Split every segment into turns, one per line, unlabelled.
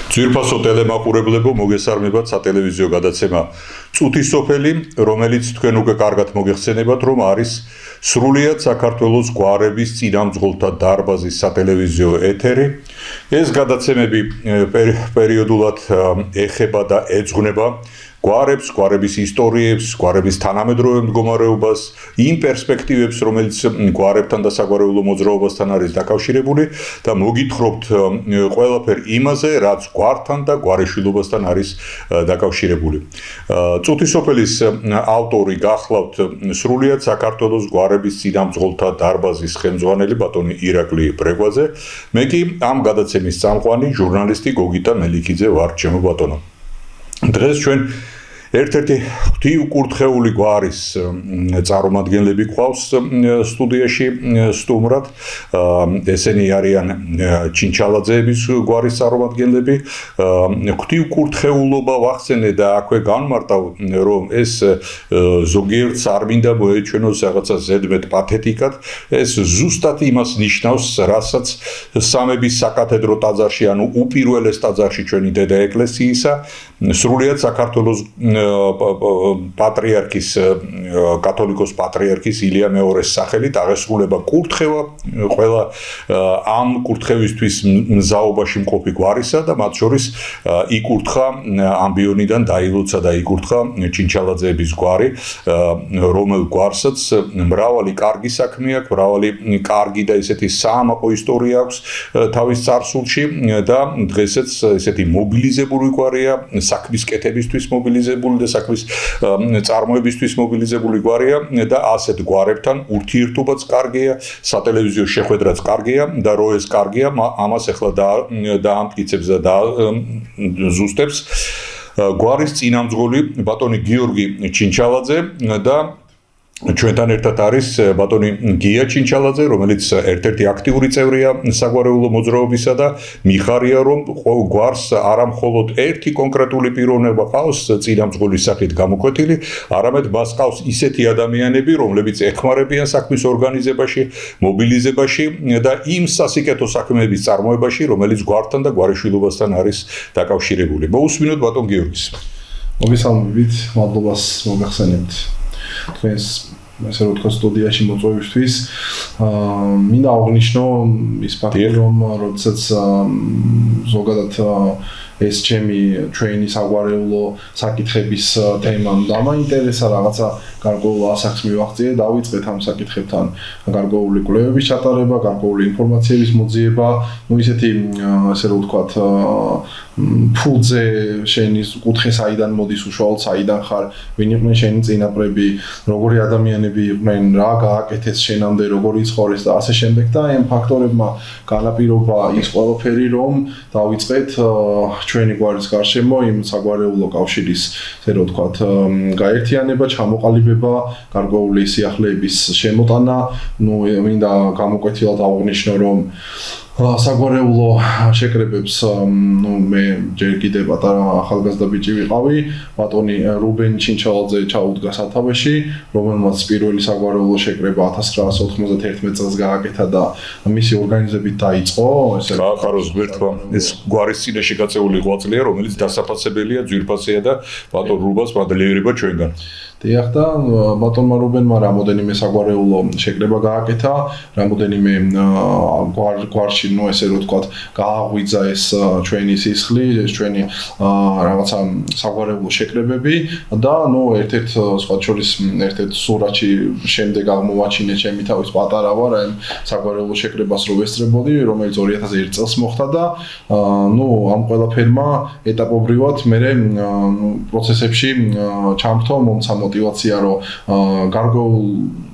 ძვირფასო ტელემაყურებლებო, მოგესალმებათ სატელევიზიო გადაცემა წუთის სოფელი, რომელიც თქვენ უკვე კარგად მოგეხსენებათ, რომ არის სრულიად საქართველოს გვარების წინამძღოლთა დარბაზის სატელევიზიო ეთერი. ეს გადაცემები პერიოდულად ეხება და ეძღვნება გვარებს, გვარების ისტორიებს, გვარების თანამედროვე მდგომარეობას, იმ პერსპექტივებს, რომელიც გვარებთან და საგვარეულო მოძრაობასთან არის დაკავშირებული და მოგითხრობთ ყველაფერ იმაზე, რაც გვართან და გვარიშვილობასთან არის დაკავშირებული. წუთის სოფელის ავტორი გახლავთ სრულიად საქართველოს გვარების წინამძღოლთა დარბაზის ხელმძღვანელი ბატონი ირაკლი ბრეგვაძე. მე კი ამ გადაცემის წამყვანი ჟურნალისტი გოგიტა მელიქიძე ვარ, ჩემო ბატონო. დღეს ჩვენ ერთ-ერთი ღვთიუკურთხეული გვარის წარმომადგენლები გვყავს სტუდიაში სტუმრად. ესენი არიან ჩინჩალაძეების გვარის წარმომადგენლები. ღვთიუკურთხეულობა ვახსენე და აქვე განმარტავ, რომ ეს ზოგიერთს არ მინდა მოეჩვენოს რაღაცა ზედმეტ პათეტიკად. ეს ზუსტად იმას ნიშნავს, რასაც სამების საკათედრო ტაძარში, ანუ უპირველეს ტაძარში ჩვენი დედა ეკლესიისა, სრულიად საქართველოს პატრიარქის კათოლიკოს პატრიარქის ილია მეორეს სახელით აღესრულება კურთხევა ყველა ამ კურთხევისთვის მზაობაში მყოფი გვარისა და მათ შორის იკურთხა ამბიონიდან დაილოცა და იკურთხა ჩინჩალაძეების გვარი, რომელ გვარსაც მრავალი კარგი საქმე აქვს, მრავალი კარგი და ესეთი საამაყო ისტორია აქვს თავის წარსულში და დღესაც ესეთი მობილიზებული გვარია, საქმის კეთებისთვის მობილიზებული და საქმის წარმოებისთვის მობილიზებული გვარია და ასეთ გვარებთან ურთიერთობაც კარგია, სატელევიზიო შეხვედრაც კარგია და რო ეს კარგია, ამას ახლა დაამტკიცებს და ზუსტებს გვარის წინამძღოლი ბატონი გიორგი ჩინჩალაძე და ჩვენთან ერთად არის ბატონი გია ჩინჩალაძე, რომელიც ერთ-ერთი აქტიური წევრია საგვარეულო მოძრაობისა და მიხარია, რომ გვარს არა მხოლოდ ერთი კონკრეტული პიროვნება ყავს წინამძღოლის სახით გამოკვეთილი, არამედ მას ყავს ისეთი ადამიანები, რომლებიც ეხმარებიან საქმის ორგანიზებაში, მობილიზებაში და იმ სასიკეთო საქმეების წარმოებაში, რომელიც გვართან და გვარიშვილობასთან არის დაკავშირებული. მოусმინოთ ბატონ გიორგის.
მოგესალმებით, მადლობას მოგახსენებთ. თქვენს ასე რომ თქვა სტუდიაში მოწვევისთვის მინდა აღნიშნო ის ფაქტი, რომ როდესაც ზოგადად ეს ჩვენი საგვარეულო საკითხების თემა დამაინტერესა, რაღაცა გარკვეულ ასაკს მივაღწიე, დავიწყეთ ამ საკითხებთან გარკვეული კვლევების ჩატარება, გარკვეული ინფორმაციების მოძიება, ისეთი ასე რომ ვთქვათ ფულზე შენი კუთხე საიდან მოდის, უშუალოდ საიდან ხარ, ვინ იყვნენ შენი წინაპრები, როგორი ადამიანები იყვნენ, რა გააკეთეს შენამდე, როგორი ცხოვრეს და ასე შემდეგ და ამ ფაქტორებმა განაპირობა ის ყველაფერი, რომ დავიწყეთ ჩვენი გვარის გარშემო იმ საგვარეულო კავშირის, ასე რომ ვთქვათ, გაერთიანება, ჩამოყალიბება, გარკვეული სიახლეების შემოტანა, მინდა გამოკვეთილად აღვნიშნო, რომ საგვარეულო შეკრებებს მე ჯერ კიდევ პატარა ახალგაზრდა ბიჭი ვიყავი, ბატონი რუბენ ჩინჩალაძე ჩაუდგა სათავეში, რომელმაც პირველი საგვარეულო შეკრება 1991 წელს გააკეთა და მისი ორგანიზებით დაიწყო.
გაახაროს გვერდმა ეს გვარის წინაშე გაწეული ღვაწლია, რომელიც დასაფასებელია ძვირფასია და ბატონ რუბას მადლიერება ჩვენგან.
დიახ და ბატონმა რუბენმა რამოდენიმე საგვარეულო შეკრება გააკეთა, რამოდენიმე გვარში, ესე რომ ვთქვათ, გააღვიძა ეს ჩვენი სისხლი, ეს ჩვენი რაღაცა საგვარეულო შეკრებები და ერთ-ერთ სხვა შორის ერთ-ერთ სურათში შემდეგ აღმოვაჩინე ჩემი თავის პატარა ვარ ამ საგვარეულო შეკრებას რო ვესწრებოდი, რომელიც 2001 წელს მოხდა და ამ ყველაფერმა ეტაპობრივად მე პროცესებში ჩამრთო მომცა მოტივაცია, რომ გარკვეულ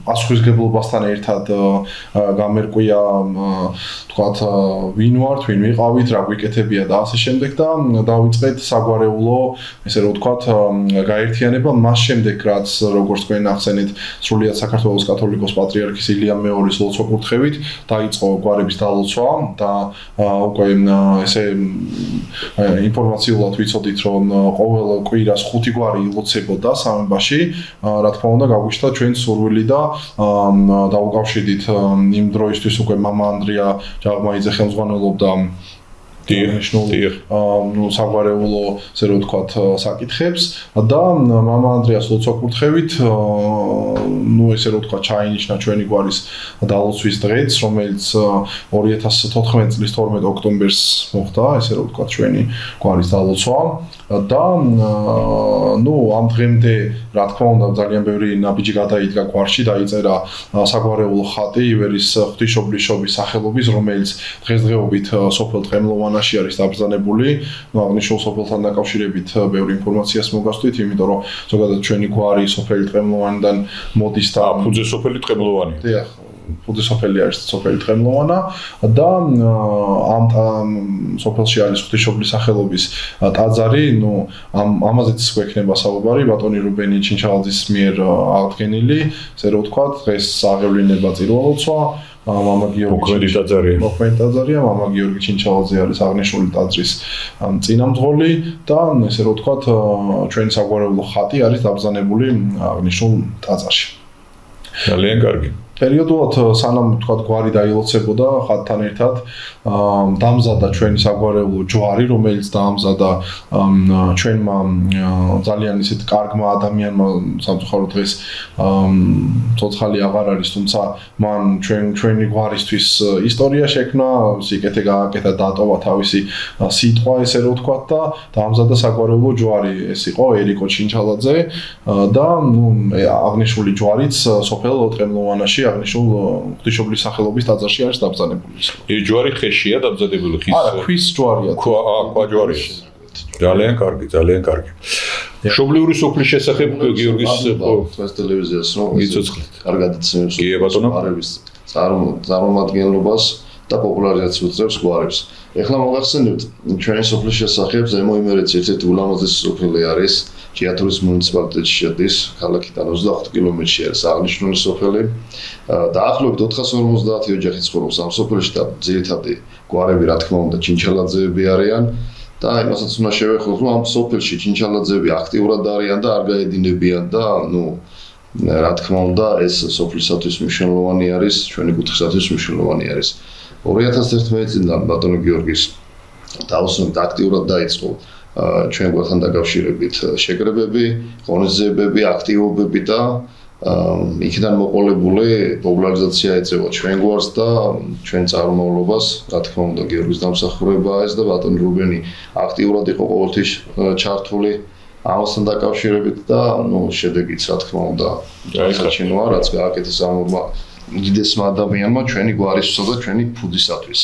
პასუხისმგებლობასთან ერთად გამერკვია, თქვათ, ვინ ვართ, ვინ ვიყავით, რა გვიკეთებია და ასე შემდეგ და დავიწყეთ საგვარეულო, ესე რომ ვთქვათ, გაერთიანება მას შემდეგ, რაც როგორც თქვენ ახსენეთ, სრულიად საქართველოს კათოლიკოს პატრიარქის ილიამ მეორის ლოცვა-კურთხევით დაიწყო გვარების დალოცვა და უკვე ესე ინფორმაციულად ვიცოდით, რომ ყოველ კვირას 5 გვარი ილოცებოდა სამებაში, რა თქმა უნდა, გაგვიშთა ჩვენს სურვილი და დაუკავშირდით იმ დროისთვის უკვე მამა ანდრია ჯაღმაიძე ხელმძღვანელობდა საგვარეულო, ესე რომ ვთქვათ, საკითხებს და მამა ანდრიას ლოცვა-კურთხევით, ესე რომ ვთქვათ, ჩაინიშნა ჩვენი გვარის დალოცვის დღეც, რომელიც 2014 წლის 12 ოქტომბერს მოხდა, ესე რომ ვთქვათ, ჩვენი გვარის დალოცვა და ამ დღემდე, რა თქმა უნდა, ძალიან ბევრი ნაბიჯი გადაიდგა გვარში, დაიწერა საგვარეულო ხატი ივერის ღვთისმშობლის სახელობის, რომელიც დღესდღეობით სოფელ ტყემლოვანაში არის დაბრძანებული. აღნიშნულ სოფელთან დაკავშირებით ბევრი ინფორმაციას მოგასწვით, იმიტომ რომ ზოგადად ჩვენი გვარი სოფელი ტყემლოვანიდან მოდის და
ფუძე სოფელი ტყემლოვანი.
დიახ, ფუძე სოფელი არის სოფელი ტყემლოვანა და ამ სოფელში არის ღვთისმშობლის სახელობის ტაძარი, ამაზეც გვექნება საუბარი ბატონი რუბენი ჩინჩალაძის მიერ აღდგენილი, ესე რომ ვთქვათ, დღეს აღევლინება წირვალოცვა. მამა გიორგი ტაძარია, მამა გიორგი ჩინჩალაძე არის აღნიშნული ტაძრის წინამძღოლი და ესე რომ ვთქვათ, ჩვენი საგვარეულო ხატი არის დაბრძანებული აღნიშნულ ტაძარში.
ძალიან კარგი.
პერიოდულად სანამ ვთქვათ გვარი დაილოცებოდა ხატთან ერთად დამზადა ჩვენი საგვარეულო ჯვარი, რომელიც დაამზადა ჩვენმა ძალიან ისეთ კარგმა ადამიანმა, სამწუხაროდ დღეს ცოცხალი აღარ არის, თუმცა მან ჩვენი გვარისთვის ისტორია შექმნა, სიკეთე გააკეთა, დატოვა თავისი სიტყვა, ესე რომ ვთქვათ და დაამზადა საგვარეულო ჯვარი. ეს იყო ერიკო ჩინჩალაძე და აღნიშნული ჯვარიც სოფელ ტყემლოვანაში აღნიშნულ ღვთისმშობლის სახელობის ტაძარში არის დაბრძანებული.
ეს ჯვარი ხეშია დაბრძანებული ხის?
არა, ქვის ჯვარია.
ქვა ჯვარია. ძალიან კარგი, ძალიან კარგი. მშობლიური სოფლის შესახებ გიორგის
თქვენს ტელევიზიას რომ
იცოცხლეთ.
კარგად იცნობს
კი ბატონო.
გვარების წარმომადგენლობას და პოპულარიზაციას უწევს გვარებს. ეხლა მოგახსენებთ ჩვენი სოფლის შესახებ ზემო იმერეთის ერთ-ერთი ულამაზესი სოფელი არის ჭიათურის მუნიციპალიტეტში შედის, ქალაქიდან 25 კილომეტრში არის აღნიშნული სოფელი. დაახლოებით 450 ოჯახი ცხოვრობს ამ სოფელში და ძირითადი გვარები, რა თქმა უნდა, ჩინჩალაძეები არიან და იმასაც უნდა შევეხოთ, რომ ამ სოფელში ჩინჩალაძეები აქტიურად არიან და არ გაედინებიან და რა თქმა უნდა, ეს სოფლისათვის მნიშვნელოვანი არის, ჩვენი კუთხისათვის მნიშვნელოვანი არის. 2011 წლიდან ბატონი გიორგის დაუსვენად აქტიურად დაიწყო ჩვენ გვართან დაკავშირებით შეკრებები, ღონისძიებები, აქტივობები და იქიდან მოყოლებული პოპულარიზაცია ეწევა ჩვენ გვარს და ჩვენ წარმომავლობას, რა თქმა უნდა, გიორგის დამსახურებაა ეს და ბატონი რუბენი აქტიურად იყო ყოველთვის ჩართული ამასთან დაკავშირებით და შედეგიც, რა თქმა უნდა, საჩინოა, რაც გააკეთეს ამ უდიდესმა ადამიანმა ჩვენი გვარისთვისა და ჩვენი ფუძისათვის.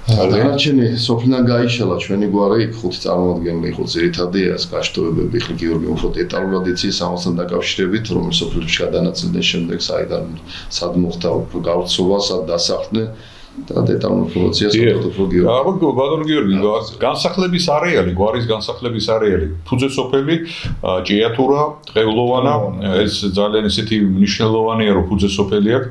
დანარჩენი სოფლიდან გაიშალა ჩვენი გვარი, 5 წარმომადგენელი იყო ძირითადი, ეს გაშტოებები, ხლი გიორგი უფრო დეტალურად იცის ამასთან დაკავშირებით, რომელ სოფლებში გადანაწილდნენ შემდეგ, სად მოხდა გავრცობა, სად დასახლდნენ და დეტალურ ინფორმაციას უფრო გიორგი.
ბატონო გიორგი, განსახლების არეალი, გვარის განსახლების არეალი, ფუძე სოფელი, ჭიათურა, ტყემლოვანა, ეს ძალიან ისეთი მნიშვნელოვანია, რომ ფუძე სოფელი აქვს.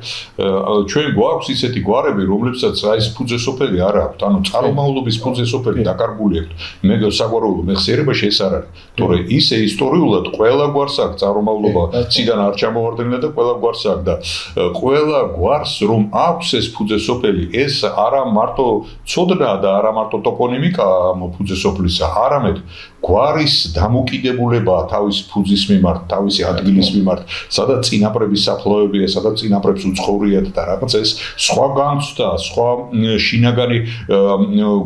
ჩვენ გვაქვს ისეთი გვარები, რომლებსაც ეს ფუძე სოფელი არ აქვს, ანუ წარმომავლობის ფუძე სოფელი დაკარგული აქვს. მე საგვარეულო მეხსიერებაში ეს არ არის. თორე ისე ისტორიულად ყველა გვარს აქვს წარმომავლობა, ციდან არ ჩამოვარდნილა და ყველა გვარს აქვს და ყველა გვარს რომ აქვს ეს ფუძე სოფელი ეს არა მარტო ცოდნა და არა მარტო ტოპონიმიკა ამ ფუძე სოფლისა, არამედ გვარის დამოკიდებულება თავის ფუძის მიმართ, თავისი ადგილის მიმართ, სადაც წინაპრების საფლავებია, სადაც წინაპრებს უცხოვრიათ და რაღაც ეს სხვა განცდა, სხვა შინაგანი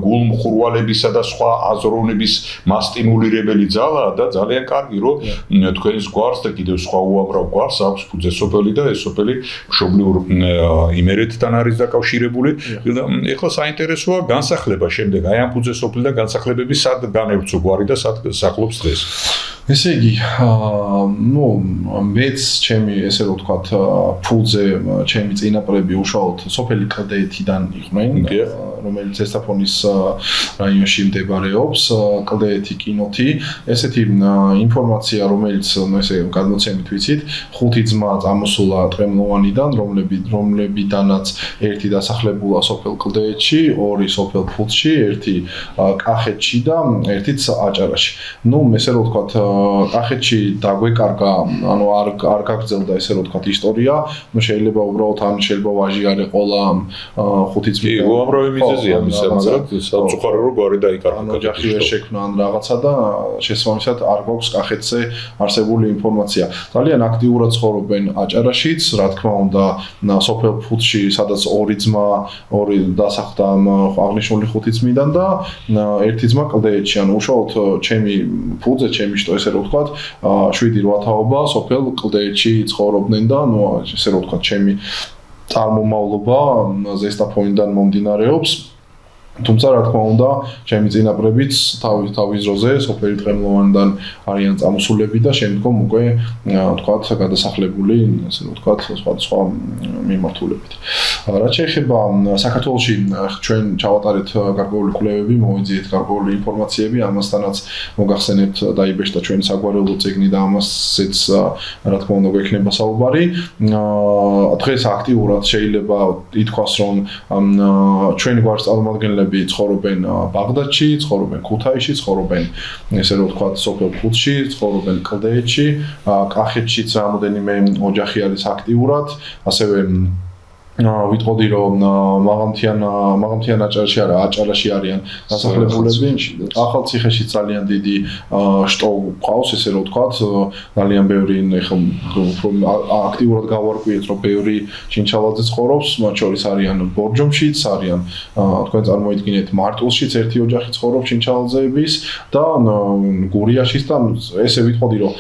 გულმხურვალებისა და სხვა აზროვნების მასტიმულირებელი ძალაა და ძალიან კარგი, რომ თქვენს გვარს და კიდევ სხვა უამრავ გვარს აქვს ფუძე სოფელი და ეს სოფელი მშობლიურ იმერეთთან არის დაკავშირებული. ეხლა საინტერესოა განსახლება შემდეგ, აი ამ ფუძე სოფლიდან განსახლებები სად განევცო გვარი და სად სახლობს დღეს?
ესე იგი, მეც ჩემი ესე რომ ვთქვათ, ფულზე ჩემი წინაპრები უშუალოდ სოფელი კლდეეთიდან იყვნენ, რომელიც ზესტაფონის რაიონში მდებარეობს, კლდეეთი კინოთი. ესეთი ინფორმაცია, რომელიც ესე გადმოცემით ვიცით, 5 ძმა წამოსულა ტყემლოვანიდან, რომლებიდანაც ერთი დასახლებულა სოფელ კლდეეთში, 2 სოფელ ფულში, 1 კახეთში და 1 აჭარაში. ესე რომ ვთქვათ, კახეთში დაგვეკარგა, არ გაგრძელდა ესე რომ ვთქვათ ისტორია, შეიძლება უბრალოდ შეიძლება ვაჟი არ ეყოლა 5 წელი.
კი, უამრავი მიზეზია მისა, მაგრამ სამწუხარო რომ გვარი დაიკარგა.
ოჯახი ვერ შექმნა ან რაღაცა და შესაბამისად არ გვაქვს კახეთზე არსებული ინფორმაცია. ძალიან აქტიურად ცხოვრობენ აჭარაშიც, რა თქმა უნდა, სოფელ ფულში, სადაც 2 ძმა, 2 დასახლდა აღნიშნული 5 ძმიდან და 1 ძმა კლდეეთში, ანუ უშუალოდ ჩემი ფულზე, ჩემი შტო ესე რომ ვთქვათ, 7-8 თაობა სოფელ კლდეეთში ცხოვრობდნენ და ესე რომ ვთქვათ, ჩემი წარმომავლობა ზესტაფონიდან მომდინარეობს. თუმცა რა თქმა უნდა, ჩემი წინაპრებიც თავის დროზე სოფელი ტყემლოვანიდან არიან წამოსულები და შემდგომ უკვე ვთქვათ, გადასახლებული, ესე რომ ვთქვათ, სხვა მიმართულებით. რაც შეეხება საქართველოში ჩვენ ჩავატარეთ გარკვეული კვლევები, მოვიძიეთ გარკვეული ინფორმაციები, ამასთანაც მოგახსენებთ დაიბეჭდა ჩვენი საგვარეულო წიგნი და ამასეც რა თქმა უნდა გვექნება საუბარი. დღეს აქტიურად შეიძლება ითქვას, რომ ჩვენი გვარის წარმომადგენლები ცხოვრობენ ბაღდადში, ცხოვრობენ ქუთაისში, ცხოვრობენ ესე რომ ვთქვათ, სოფელ ფულში, ცხოვრობენ კლდეეთში, კახეთშიც რამოდენიმე ოჯახი არის აქტიურად, ასევე ვიტყოდი რომ მაღალმთიან აჭარაში არიან დასახლებულები. ახალციხეში ძალიან დიდი შტო ყავს, ესე რომ ვთქვათ, ძალიან ბევრი აქტიურად გავარკვიეთ, რომ ბევრი ჩინჩალაძე ცხოვრობს, მათ შორის არიან ბორჯომშიც, არიან თქვენ წარმოიდგინეთ მარტულშიც ერთი ოჯახი ცხოვრობს ჩინჩალაძეების და გურიაშიც და ესე ვიტყოდი რომ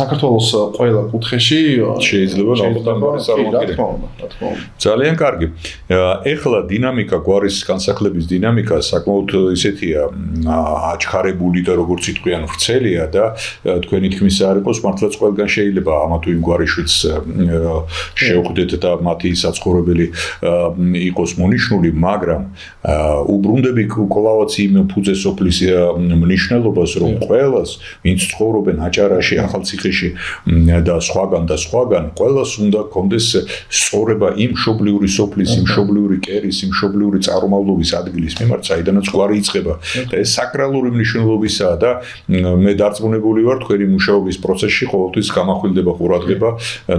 საქართველოს ყველა კუთხეში
შეიძლება ძალიან კარგი. ეხლა დინამიკა, გვარის განსახლების დინამიკა საკმაოდ ისეთია აჩქარებული და როგორც იტყვიან ვრცელია და თქვენი თქმის არ იყოს, მართლაც ყველგან შეიძლება ამა თუ იმ გვარიშიც შევხვდეთ და მათი საცხოვრებელი იყოს მონიშნული, მაგრამ უბრუნდები კვლავაც იმ ფუძე სოფლის მნიშვნელობას, რომ ყველას, ვინც ცხოვრობენ აჭარაში, ახალციხეში და სხვაგან, ყველას უნდა ჰქონდეს სწორება იმ მშობლიური სოფლის, იმ მშობლიური კერის, იმ მშობლიური წარმომავლობის ადგილის მიმართ, საიდანაც გვარი იწყება. და ეს საკრალური მნიშვნელობისაა და მე დარწმუნებული ვარ, თქვენი მუშაობის პროცესში ყოველთვის გამახვილდება ყურადღება,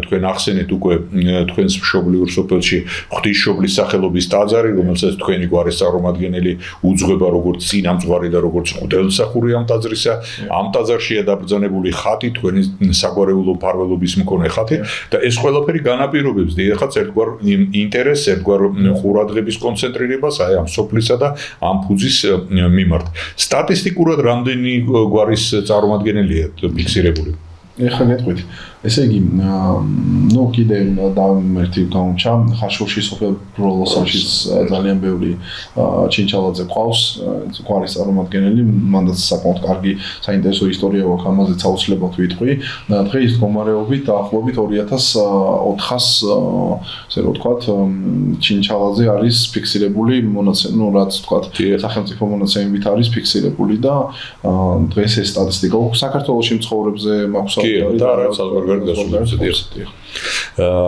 თქვენ ახსენეთ უკვე თქვენს მშობლიურ სოფელში ღვთისმშობლის სახელობის ტაძარი, რომელსაც თქვენი გვარის წარმომადგენელი უძღვება როგორც წინამძღვარი და როგორც მღვდელმსახური ამ ტაძრისა. ამ ტაძარშია დაბრძანებული ხატი, თქვენი საგვარეულო მფარველობის მქონე ხატი და ეს ყველაფერი განაპირობებს დიახაც ერთგვარ ინტერესს, ერთგვარ ყურადღების კონცენტრირებას აი ამ სოფლისა და ამ ფუძის მიმართ. სტატისტიკურად რამდენი გვარის წარმომადგენელია ფიქსირებული?
ეხლა გეტყვით. ესე იგი, კიდე ერთი გამომჩა, ხაშურში სოფელ ბროლოსაში ძალიან ბევრი ჩინჩალაძე ყავს, გვარის წარმომადგენელი, მანდაც საკმაოდ კარგი საინტერესო ისტორია აქვს, ამაზეც აუცილებლად ვიტყვი. დღეს მდგომარეობით დაახლოებით 2400 ესე რომ ვთქვათ, ჩინჩალაძე არის ფიქსირებული რაც ვთქვათ, სახელმწიფო მონაცემებით არის ფიქსირებული და დღეს ეს სტატისტიკა საქართველოში მცხოვრებზე მაქვს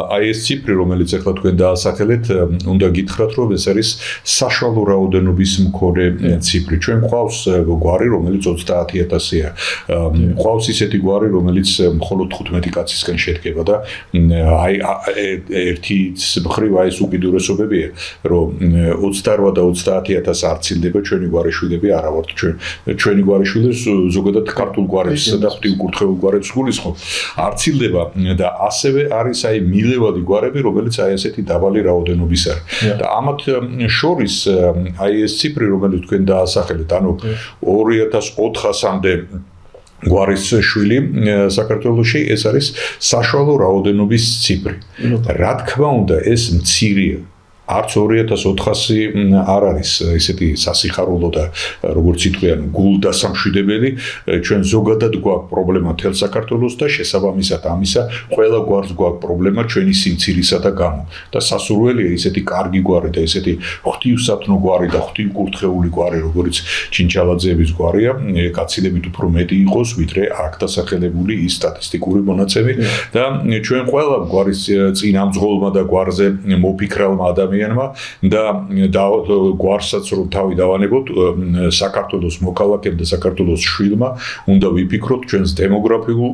აი ეს ციფრი, რომელიც ახლა თქვენ დაასახელეთ, უნდა გითხრათ, რომ ეს არის საშუალო რაოდენობის მქონე ციფრი. ჩვენ გვყავს გვარი, რომელიც 30000-ია. გვყავს ისეთი გვარი, რომელიც მხოლოდ 15 კაცისგან შედგება და აი ერთი მხრივ აი ეს უკიდურესობებია, რომ 28 და 30000 არ ცილდება ჩვენი გვარიშვილები არა ვართ ჩვენი გვარიშვილები ზოგადად ქართულ გვარებს და ღვთისმკურთხეულ გვარებს გულისხმობ. არ ცილდება და ასევე არის აი მილევადი გვარები, რომელიც აი ესეთი დაბალი რაოდენობის არის. და ამათ შორის აი ეს ციფრი, რომელიც თქვენ დაასახელეთ, ანუ 2400-მდე გვარის შვილი საქართველოში, ეს არის საშუალო რაოდენობის ციფრი. რა თქმა უნდა, ეს მცირეა.
არც 2400 არ არის ესეთი სასიხარულო და როგორც იტყვიან გულდასამშვიდებელი ჩვენ ზოგადად გვაქვს პრობლემა თელ საქართველოს და შესაბამისად ამისა ყველა გვარს გვაქვს პრობლემა ჩვენი სიმცირისა და გამო და სასურველია ესეთი კარგი გვარი და ესეთი ღვთივსათნო გვარი და ღვთივკურთხეული გვარი როგორც ჩინჩალაძეების გვარია გაცილებით უფრო მეტი იყოს ვიდრე აქ დასახელებული ის სტატისტიკური მონაცემი და ჩვენ ყველა გვარის წინამძღოლმა და გვარზე მოფიქრალმა ადამიანმა და გვარსაც რომ თავი დავანებოთ საქართველოს მოქალაქემ და საქართველოს შვილმა უნდა ვიფიქროთ ჩვენს დემოგრაფიულ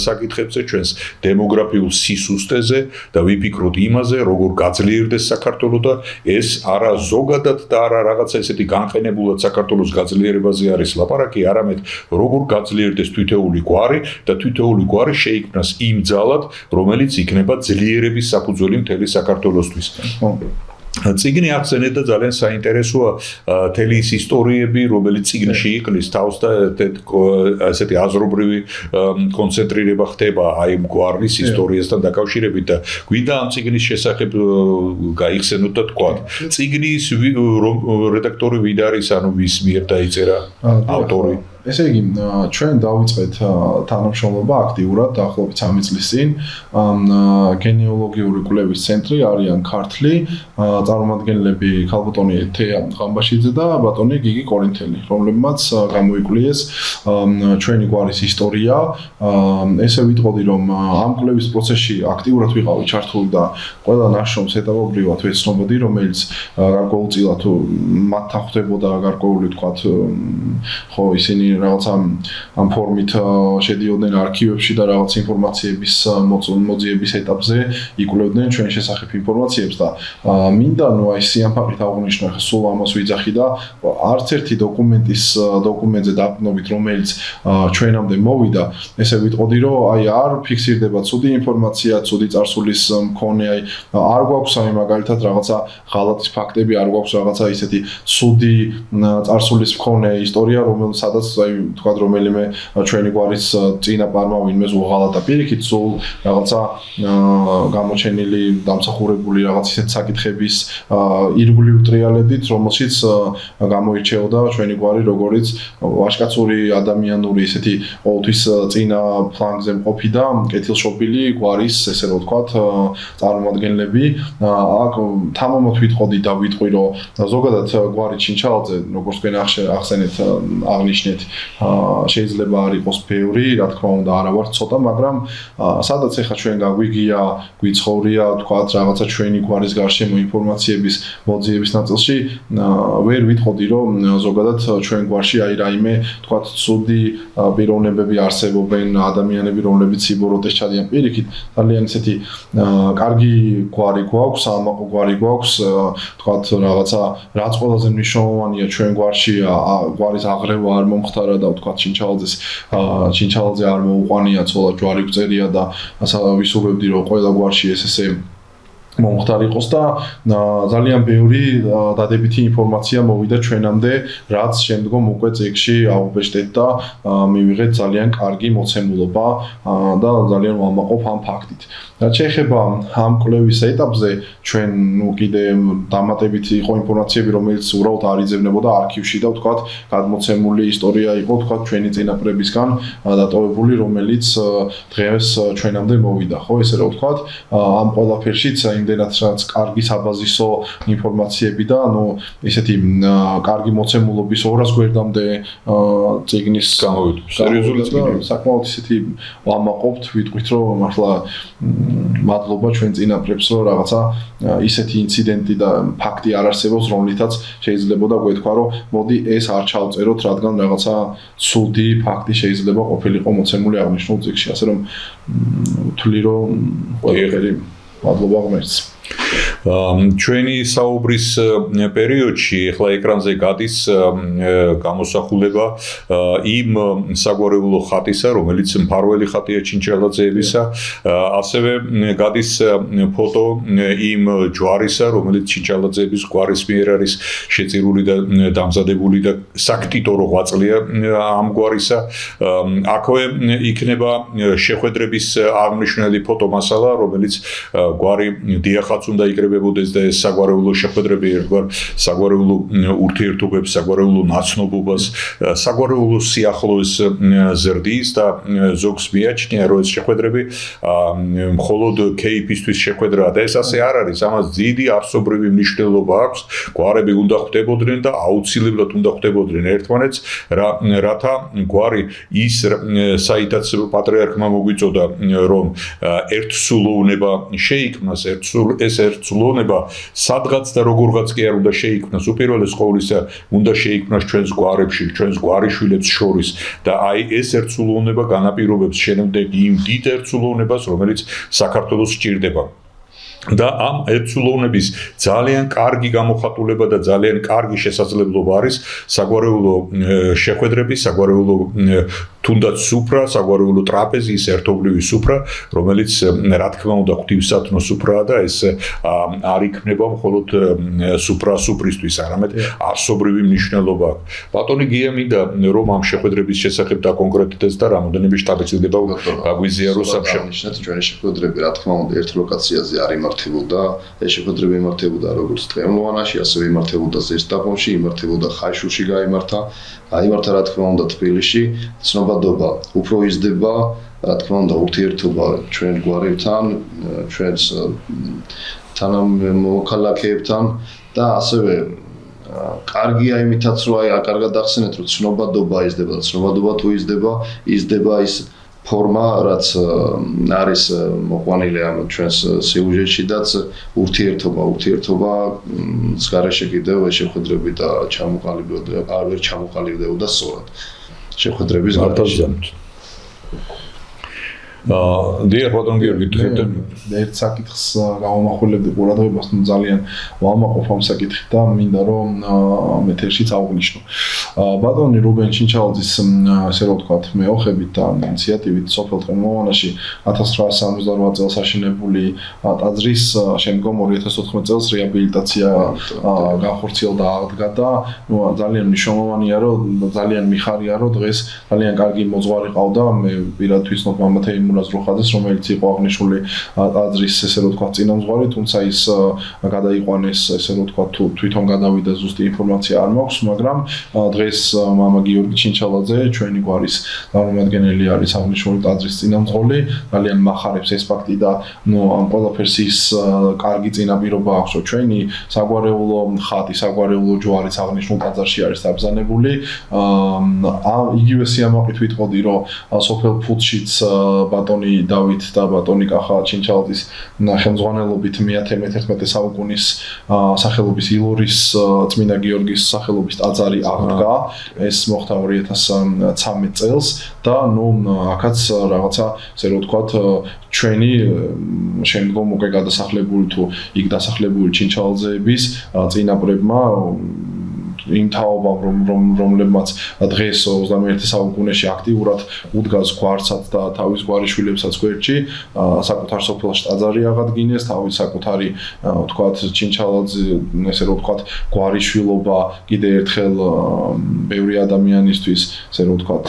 საკითხებზე, ჩვენს დემოგრაფიულ სისუსტეზე და ვიფიქროთ იმაზე, როგორ გაძლიერდეს საქართველო და ეს არა ზოგადად და არა რაღაცა ესეთი განყენებულად საქართველოს გაძლიერებაზე არის ლაპარაკი, არამედ როგორ გაძლიერდეს თითოეული გვარი და თითოეული გვარი შეიქმნას იმ ძალად, რომელიც იქნება ძლიერების საფუძველი მთელი საქართველოსთვის. წიგნი ახსენეთ და ძალიან საინტერესოა თელი ის ისტორიები, რომელიც წიგნში იყლის თავს და ესეთი აზრობრივი კონცენტრირება ხდება აი გვარის ისტორიასთან დაკავშირებით და გვინდა ამ წიგნის შესახებ გაიხსენოთ და თქვათ. წიგნის რედაქტორი ვინ არის, ანუ ვის მიერ დაიწერა ავტორი?
ესე იგი, ჩვენ დავიწყეთ თანამშრომლობა აქტიურად დაახლოებით 3 წლის წინ. გენეალოგიური კვლევის ცენტრი არიან ქართლი, წარმომადგენლები ქალბატონი თეა ღამბაშიძე და ბატონი გიგი კორინთელი, რომლებმაც გამოიკვლიეს ჩვენი გვარის ისტორია. ესე ვიტყოდი, რომ ამ კვლევის პროცესში აქტიურად ვიყავი ჩართული და ყველა ნაშრომს ეტაპობრივად ვეცნობოდი, რომელიც გარკვეულწილად მათთან ხვდებოდა გარკვეული თქვათ ხო ისინი რაღაც ამ ფორმით შედიოდნენ არქივებში და რაღაც ინფორმაციების მოძიების ეტაპზე იკვლევდნენ ჩვენ შესახებ ინფორმაციებს და მინდა აი სიამაყით აღვნიშნო ხა სულ ამას ვიძახი და არც ერთი დოკუმენტზე დაყრდნობით რომელიც ჩვენამდე მოვიდა ესე ვიტყოდი რომ აი არ ფიქსირდება ცუდი ინფორმაცია ცუდი წარსულის მქონე აი არ გვაქვს აი მაგალითად რაღაცა ღალატის ფაქტები არ გვაქვს რაღაცა ისეთი ცუდი წარსულის მქონე ისტორია რომელსაც აი თქვა რომელიმე ჩვენი გვარის წინაპარმა ვინმეს უღალატა პირიქით სულ რაღაცა გამოჩენილი დამსახურებული რაღაც ისეთ საკითხების ირგვლივ ტრიალებით რომელშიც გამოირჩეოდა ჩვენი გვარი როგორც ვაჟკაცური ადამიანური ისეთი ყოველთვის წინა ფლანგზე მყოფი და კეთილშობილი გვარის ესე რომ ვთქვათ წარმომადგენლები აქ თამამოდ ვიტყოდი და ვიტყვი რომ ზოგადად გვარი ჩინჩალაძე როგორც თქვენ ახსენეთ აღნიშნეთ შეიძლება არ იყოს ბევრი, რა თქმა უნდა, არა ვარ ცოტა, მაგრამ სადაც ახლა ჩვენ გაგვიგია, გვიცხოვრია, თქვათ, რაღაცა ჩვენი გვარის გარშემო ინფორმაციების მოძიების ნაწილში, ვერ ვიტყოდი, რომ ზოგადად ჩვენ გვარში აი რაიმე, თქვათ, ცუდი პიროვნებები არსებობენ, ადამიანები, რომლებიც იბოროტეს ჩადიან პირიქით, ძალიან ისეთი კარგი გვარი გვაქვს, ამაყო გვარი გვაქვს, თქვათ, რაღაცა რაც ყველაზე მნიშვნელოვანია ჩვენ გვარში, გვარის აღრევა არ მომხდარა და თქვა ჩინჩალაძე არ მოუყვანია ცოლა ჯვარი გწერია და ვისურვებდი რომ ყველა გვარში ესე მომხდარ იყოს და ძალიან ბევრი დადებითი ინფორმაცია მოვიდა ჩვენამდე, რაც შემდგომ უკვე წიგნში აღვბეშდეთ და მივიღეთ ძალიან კარგი მოცემულობა და ძალიან ვამაყობ ამ ფაქტით. რაც შეეხება ამ კვლევის ეტაპზე, ჩვენ კიდე დამატებით იყო ინფორმაციები, რომელიც უბრალოდ არ იძებნებოდა არქივში და ვთქვათ, გადმოცემული ისტორია იყო, ვთქვათ, ჩვენი წინაპრებისგან დატოვებული, რომელიც დღეს ჩვენამდე მოვიდა, ხო, ესე რომ ვთქვათ, ამ ყველაფერშიც იმდენად რაც კარგი საბაზისო ინფორმაციები და ანუ ესეთი კარგი მოცემულობის 200 გვერდამდე წიგნის
გამოვიდა. სერიოზული წიგნი.
საკმაოდ ისეთი ვამაყობთ, ვიტყვით რომ მართლა მადლობა ჩვენ წინაპრებს რომ რაღაცა ისეთი ინციდენტი და ფაქტი არ არსებობს, რომლითაც შეიძლება გვეთქვა რომ მოდი ეს არ ჩავწეროთ, რადგან რაღაცა ცუდი ფაქტი შეიძლება ყოფილიყო მოცემული აღნიშნულ წიგნში, ასე რომ ვთვლი რომ ყველაფერი მადლობა ღმერთს.
ჩვენი საუბრის პერიოდში ახლა ეკრანზე გადის გამოსახულება იმ საგვარეულო ხატისა, რომელიც მფარველი ხატია ჩინჩალაძეებისა, ასევე გადის ფოტო იმ ჯვარისა, რომელიც ჩინჩალაძეების გვარის მიერ არის შეწირული და დამზადებული და საქტიტორო ღვაწლია ამ გვარისა. აქვე იქნება შეხვედრების აღმნიშვნელი ფოტომასალა, რომელიც გვარი დიახ ვიღაც უნდა იკრებებოდეს და ეს საგვარეულო შეხვედრები ერთგვარ საგვარეულო ურთიერთობებს, საგვარეულო ნაცნობობას, საგვარეულო სიახლოვეს ზრდის და ზოგს მიაჩნია, რომ ეს შეხვედრები მხოლოდ кейფისთვის შეხვედრაა და ეს ასე არ არის, ამას დიდი არსობრივი მნიშვნელობა აქვს, გვარები უნდა ხვდებოდნენ და აუცილებლად უნდა ხვდებოდნენ ერთმანეთს, რათა გვარი ის საიდაც პატრიარქმა მოგვიწოდა, რომ ერთსულოვნება შეიქმნას, ეს ერთსულოვნება სადღაც და როგორღაც კი არ უნდა შეიქმნას, უპირველეს ყოვლისა უნდა შეიქმნას ჩვენს გვარებში, ჩვენს გვარიშვილებს შორის და აი ეს ერთსულოვნება განაპირობებს შენშემდეგ იმ დიდ ერთსულოვნებას, რომელიც საქართველოს სჭირდება. და ამ ერთსულოვნების ძალიან კარგი გამოხატულება და ძალიან კარგი შესაძლებლობა არის საგვარეულო შეხვედრები, საგვარეულო თუნდაც სუფრა, საგვარეულო ტრაპეზის ერთობლივი სუფრა, რომელიც რა თქმა უნდა ღვთივსათნო სუფრაა და ეს არ იქნება მხოლოდ სუფრა სუფრისთვის, არამედ არსობრივი მნიშვნელობა აქვს. ბატონი გია მინდა რომ ამ შეხვედრების შესახებ დაკონკრეტდეს და რამოდენიმე შთაბეჭდილება გაგვიზიაროს ამ
შეხვედრებში. ჩვენი შეხვედრები რა თქმა უნდა ერთ ლოკაციაზე არ იმართებოდა, ეს შეხვედრები იმართებოდა როგორც თემლოვანაში, ასევე იმართებოდა ზესტაფონში, იმართებოდა ხაშურში გაიმართა, გაიმართა რა თქმა უნდა თბილისში, ცნობადობა უფრო იზრდება, რა თქმა უნდა ურთიერთობა ჩვენ გვარებთან, ჩვენს თანამოქალაქეებთან და ასევე კარგია იმითაც რომ აი კარგად ახსენეთ რომ ცნობადობა იზრდება და ცნობადობა თუ იზრდება ის ფორმა რაც არის მოყვანილი ამ ჩვენს სიუჟეტში დაც ურთიერთობა სგარეშე კიდევ შეხვედრები და ჩამოყალიბდა სწორად შეხვედრების გარეშე.
დიახ, ბატონ გიორგი,
ერთ საკითხს გავამახვილებდი ყურადღებას, ძალიან ვამაყობ ამ საკითხით და მინდა რომ ეთერშიც აღვნიშნო. ბატონი რუბენ ჩინჩალაძის ესე რომ ვთქვათ, მეოხებით და ინიციატივით სოფელ თემლოვანაში 1978 წელს აშენებული ტაძრის შემდგომ 2014 წელს რეაბილიტაცია განხორციელდა აღდგა და ძალიან მნიშვნელოვანია რომ ძალიან მიხარია რომ დღეს ძალიან კარგი მოძღვარი ყავდა, მე პირადად ვიცნობ მამათა რაზრუხაძეს, რომელიც იყო აღნიშნული ტაძრის ესე რომ ვთქვათ წინამძღვარი, თუმცა ის გადაიყვანეს ესე რომ ვთქვათ თვითონ გადავიდა ზუსტი ინფორმაცია არ მაქვს, მაგრამ დღეს მამა გიორგი ჩინჩალაძე ჩვენი გვარის წარმომადგენელი არის აღნიშნული ტაძრის წინამძღოლი, ძალიან მახარებს ეს ფაქტი და ამ ყველაფერს ის კარგი წინაპირობა აქვს, რომ ჩვენი საგვარეულო ხატი, საგვარეულო ჯვარიც აღნიშნულ ტაძარში არის დაბრძანებული. იგივე სიამაყით ვიტყოდი, რომ სოფელ ფუთშიც ბატონი დავით და ბატონი კახა ჩინჩალაძის ხელმძღვანელობით მე-11 საუკუნის სახელობის ილორის წმინდა გიორგის სახელობის ტაძარი აღდგა. ეს მოხდა 2013 წელს და აქაც რაღაცა ესე რომ ვთქვათ ჩვენი შემდგომ უკვე გადასახლებული თუ იქ დასახლებული ჩინჩალაძეების წინაპრებმა იმ თაობამ რომლებმაც დღეს 21 საუკუნეში აქტიურად უდგას გვარცად და თავის გვარიშვილებსაც გვერდში საკუთარ სოფელში ტაძარი აღადგინეს, თავის საკუთარი ვთქვათ ჩინჩალაძე ესე რომ ვთქვათ გვარიშვილობა კიდე ერთხელ ბევრი ადამიანისთვის ესე რომ ვთქვათ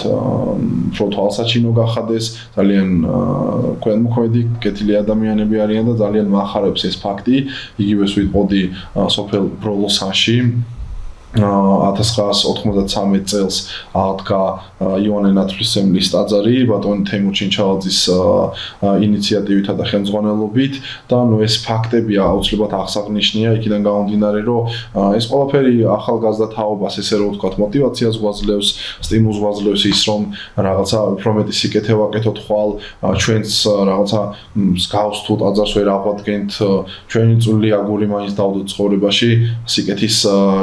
უფრო თვალსაჩინო გახადეს, ძალიან ქვემოქმედი კეთილი ადამიანები არიან და ძალიან მახარებს ეს ფაქტი. იგივეს ვიტყოდი სოფელ ბროლოსანში 1993 წელს აღდგა იოანე ნათლისმცემლის ტაძარი ბატონ თემურ ჩინჩალაძის ინიციატივითა და ხელმძღვანელობით და ეს ფაქტები აუცილებლად აღსანიშნავია იქიდან გამომდინარე რომ ეს ყველაფერი ახალგაზრდა თაობას ესე რომ ვთქვათ мотиваციას გვაძლევს, სტიმულს გვაძლევს ის რომ რაღაცა უფრო მეტი სიკეთე ვაკეთოთ ხვალ ჩვენს რაღაცა მსგავს თუ ტაძარს ვერ აღვადგენთ ჩვენი წვლილი აგური მაინც დავდოთ ცხოვრებაში სიკეთის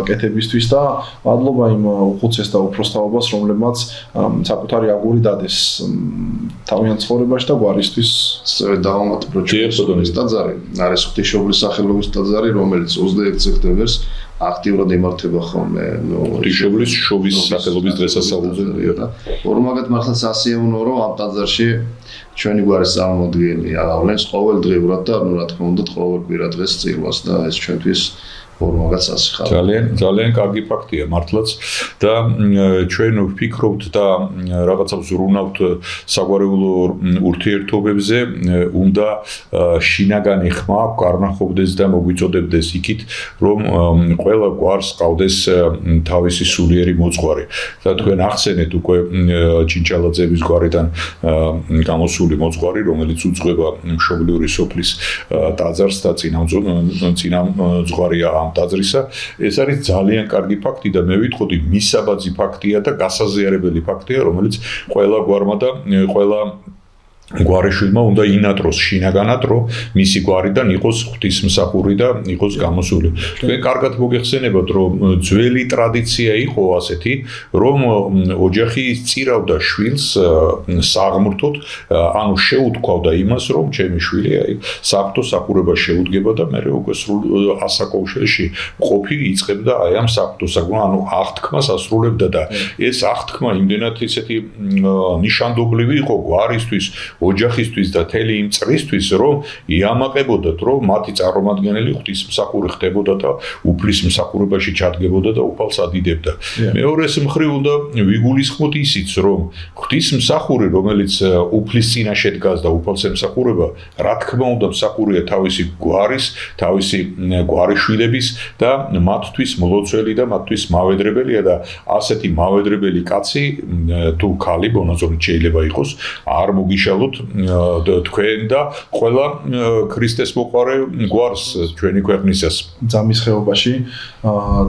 კეთებისთვის და მადლობა იმ უხუცეს და უფროსთაობას, რომლებმაც საკუთარი აგური დადეს თავიანთ ცხოვრებაში და გვარისთვის.
სწორედ დავამატებ, რომ ჩვენი ტაძარი არის ღვთისმშობლის სახელობის ტაძარი, რომელიც 21 სექტემბერს აქტიურად იმართება ხოლმე
ღვთისმშობლის შობის სახელობის დღესასწაულზე და
ორმაგად მართლაც ასიეუნო, რომ ამ ტაძარში ჩვენი გვარის წარმომადგენლები აღავლენს ყოველდღიურად და რა თქმა უნდა ყოველ კვირა დღეს წირვას და ეს ჩვენთვის ფორმაგაც ასიხარ.
ძალიან კარგი ფაქტია მართლაც და ჩვენ ვფიქრობთ და რაღაცა ვზრუნავთ საგვარეულო ურთიერთობებზე, უნდა შინაგანი ხმა გარნახობდეს და მოგვიწოდებდეს იქით, რომ ყველა გვარს ყავდეს თავისი სულიერი მოძღვარი. და თქვენ ახსენეთ უკვე ჩინჩალაძეების გვარიდან გამოსული მოძღვარი, რომელიც უძღვება მშობლიური სოფლის ტაძარს და წინამძღვარია ამ ტაძრისა. ეს არის ძალიან კარგი ფაქტი და მე ვიტყოდი მისაბაძი ფაქტია და გასაზიარებელი ფაქტია, რომელიც ყველა გვარმა და ყველა გვარიშვილმა უნდა ინატროს შინაგანად, რომ მისი გვარიდან იყოს ღვთისმსახური და იყოს გამოსული. თქვენ კარგად მოგეხსენებათ, რომ ძველი ტრადიცია იყო ასეთი, რომ ოჯახი წირავდა შვილს საღმრთოდ, ანუ შეუთქვავდა იმას, რომ ჩემი შვილი საღვთო სახურებას შეუდგება და მე უკვე სრულ ასაკოვში ყოფი იწყებდა აი ამ საღვთო სახურებას, ანუ აღთქმას ასრულებდა და ეს აღთქმა იმდენად ისეთი ნიშანდობლივი იყო გვარისთვის, ოჯახისთვის და თელი იმ წრისთვის, რომ იამაყებოდათ, რომ მათი წარმომადგენელი ღვთისმსახური ხდებოდა და უფლის მსახურებაში ჩადგებოდა და უფალს ადიდებდა. მეორეს მხრივ უნდა ვიგულისხმოთ ისიც, რომ ღვთისმსახური, რომელიც უფლის წინაშე დგას და უფალს ემსახურება, რა თქმა უნდა მსახურია თავისი გვარის, თავისი გვარიშვილების და მათთვის მლოცველი და მათთვის მავედრებელია და ასეთი მავედრებელი კაცი თუ ქალი ბონაზონით შეიძლება იყოს, არ მოგიშალოთ თქვენ და ყველა ქრისტეს მოყვარე გვარს ჩვენი ქვეყნისას.
ძამის ხეობაში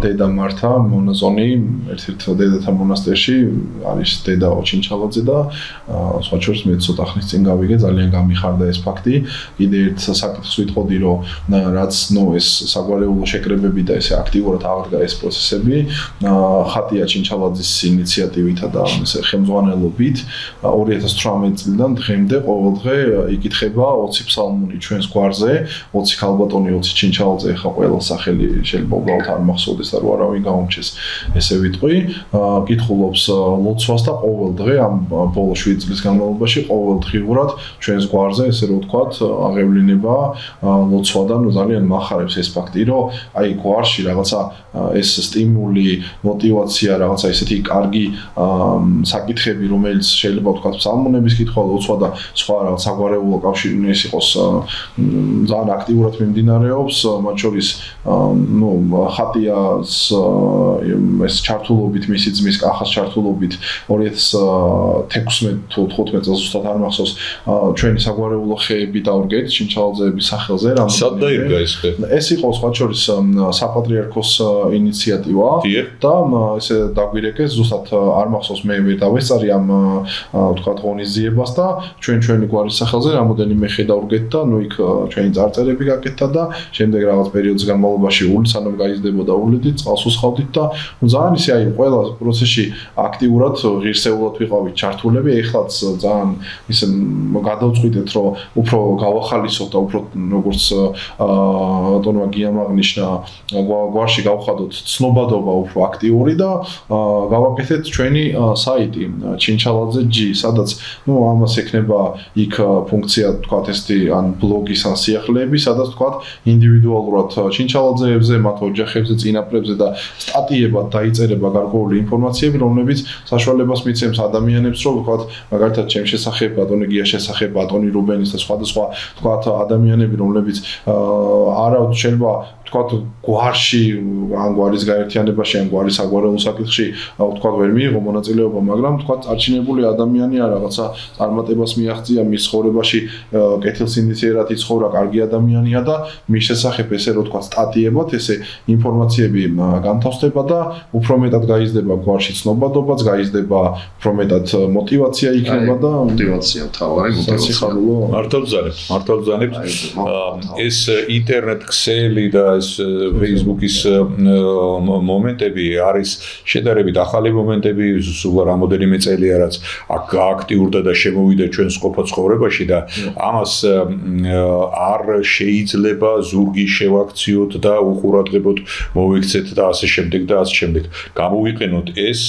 დედა მართა მონაზონი ერთ-ერთ დედათა მონასტერში არის დედა ოჩინჩალაძე და სხვა შორის მე ცოტა ხნის წინ გავიგე, ძალიან გამიხარდა ეს ფაქტი. კიდე ერთ საკითხს ვიტყოდი, რომ რაც ეს საგვარეულო შეკრებები და ესე აქტიურად აღდგა ეს პროცესები, ხატია ჩინჩალაძის ინიციატივითა და ხელმძღვანელობით 2018 წლიდან დღემდე ყოველდღე იკითხება 20 ფსალმუნი ჩვენს გვარზე, 20 ქალბატონი, 20 ჩინჩალაძე, ხა ყველა სახელი შეიძლება უბრალოდ არ მახსოვდეს და რო არავინ გაუმჩეს, ესე ვიტყვი, კითხულობს ლოცვას და ყოველდღე ამ ბოლო 7 წლის განმავლობაში ყოველდღიურად ჩვენს გვარზე, ესე რომ ვთქვათ, აღევლინება ლოცვა და ძალიან მახარებს ეს ფაქტი, რომ აი გვარში რაღაცა ეს სტიმული, მოტივაცია, რაღაცა ესეთი კარგი საკითხები, რომელიც შეიძლება ვთქვათ ფსალმუნების კითხვა, ლოცვა და სხვა რაღაც საგვარეულო კავშირი ის იყოს ძალიან აქტიურად მიმდინარეობს, მათ შორის ხატიას ეს ჩართულობით, მისი ძმის კახას ჩართულობით 2016 თუ 15 წელს ზუსტად არ მახსოვს, ჩვენი საგვარეულო ხეები დაურგეთ ჩინჩალაძეების სახელზე,
სად დაირგა ეს ხე?
ეს იყო სხვა შორის საპატრიარქოს ინიციატივა და ესე დაგვირეკეს, ზუსტად არ მახსოვს, მე ვერ დავესწარი ამ ვთქვათ ღონისძიებას და ჩვენი გვარის სახელზე რამოდენიმე ხე დაურგეთ და იქ ჩვენი წარწერები გაკეთდა და შემდეგ რაღაც პერიოდის განმავლობაში სანამ გაიზრდებოდა ულიდით, წყალს უსხავდით და ძალიან ისე აი ყველა პროცესში აქტიურად ღირსეულად ვიყავით ჩართულები, ეხლაც ძალიან ისე გადავწყვიტეთ, რომ უფრო გავახალისოთ და უფრო როგორც ბატონმა გიამ აღნიშნა, გვარში გავხადოთ ცნობადობა უფრო აქტიური და გავაკეთეთ ჩვენი საიტი ჩინჩალაძე.g, სადაც ამას ექნება იქ ფუნქცია, თქვათ ესეთი ან ბლოგის ან სიახლეები, სადაც თქვათ ინდივიდუალურად ჩინჩალაძეებზე, მათ ოჯახებზე, წინაპრებზე და სტატიებად დაიწერება გარკვეული ინფორმაციები, რომლებიც საშუალებას მიცემს ადამიანებს, რომ თქვათ მაგალითად ჩემ შესახებ, ბატონი გიას შესახებ, ბატონი რუბენის და სხვადასხვა თქვათ ადამიანები, რომლებიც არა შეიძლება თქვათ გვარში ან გვარის გაერთიანებაში ან გვარის საგვარეულო საკითხში თქვათ ვერ მიიღო მონაწილეობა, მაგრამ თქვათ წარჩინებული ადამიანია, რაღაცა წარმატებას მიაღწია მის ცხოვრებაში, კეთილსინდისიერად იცხოვრა, კარგი ადამიანია და მის შესახებ ესე რომ თქვათ სტატიებად, ესე ინფორმაციები განთავსდება და უფრო მეტად გაიზრდება გვარში ცნობადობაც, გაიზრდება უფრო მეტად მოტივაცია იქნება და
მოტივაცია თავარი მოტივაცია.
მართალ ვზანებთ ეს ინტერნეტ ქსელი და ეს Facebook-ის მომენტები არის შედარებით ახალი მომენტები, სულ რამოდენიმე წელია რაც აქ აქტიურდა და შემოვიდა ჩვენს ყოფა ცხოვრებაში და ამას არ შეიძლება ზურგი შევაქციოთ და უყურადღებოდ მოვიქცეთ და ასე შემდეგ და ასე შემდეგ. გამოვიყენოთ ეს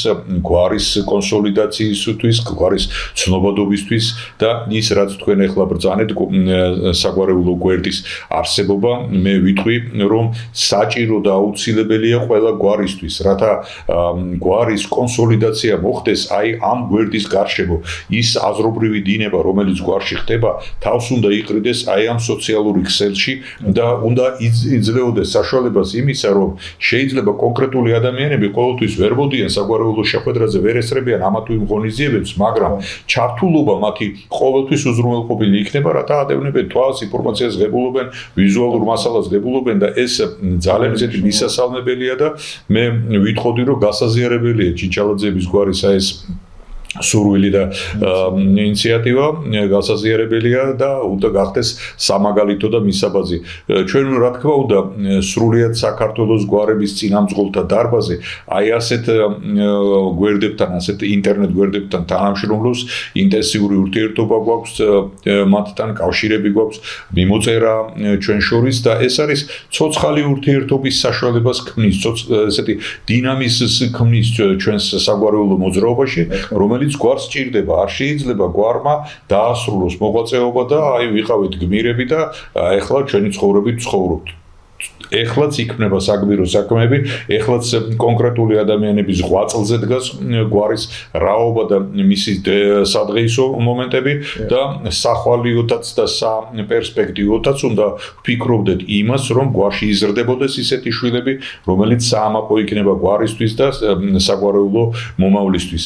გვარის კონსოლიდაციისთვის, გვარის ცნობადობისთვის და ის რაც თქვენ ახლა ბრძანეთ საგვარეულო გვერდის არსებობა, მე ვიტყვი, რომ რომ საჭირო და აუცილებელია ყველა გვარისთვის, რათა გვარის კონსოლიდაცია მოხდეს აი ამ გვერდის გარშემო. ის აზრობრივი დინება, რომელიც გვარში ხდება, თავს უნდა იყრიდეს აი ამ სოციალური ქსელში და უნდა იძლეოდეს საშუალებას იმისა, რომ შეიძლება კონკრეტული ადამიანები ყოველთვის ვერ მოდიან საგვარეულო შეხვედრაზე, ვერ ესწრებიან ამა თუ იმ ღონისძიებებს, მაგრამ ჩართულობა მათი ყოველთვის უზრუნველყოფილი იქნება, რათა ადევნებენ თვალს, ინფორმაციას ღებულობენ, ვიზუალურ მასალას ღებულობენ და ეს ძალიან ისეთი მისასალმებელია და მე ვითხოვდი, რომ გასაზიარებელია ჩინჩალაძეების გვარისა ეს სურვილი და ინიციატივა გასაზიარებელია და უნდა გახდეს სამაგალითო და მისაბაძი. ჩვენ რა თქმა უნდა სრულიად საქართველოს გვარების წინამძღოლთა დარბაზი აი ასეთ გვერდებთან, ასეთ ინტერნეტ გვერდებთან თანამშრომლობს, ინტენსიური ურთიერთობა გვაქვს მათთან, კავშირები გვაქვს, მიმოწერა ჩვენ შორის და ეს არის ცოცხალი ურთიერთობის საშუალებას ქმნის, ესეთი დინამიზმს ქმნის ჩვენს საგვარეულო მოძრაობაში, რომელიც გვარს ჭირდება, არ შეიძლება გვარმა დაასრულოს მოღვაწეობა და აი ვიყავით გმირები და ეხლა ჩვენი ცხოვრებით ვცხოვრობთ. ეხლაც იქმნება საგმირო საქმეები, ეხლაც კონკრეტული ადამიანების ღვაწლზე დგას გვარის რაობა და მისი სადღეისო მომენტები და სახვალიოთაც და საპერსპექტივოთაც უნდა ვფიქრობდეთ იმას, რომ გვარში იზრდებოდეს ისეთი შვილები, რომელიც საამაყო იქნება გვარისთვის და საგვარეულო მომავლისთვის.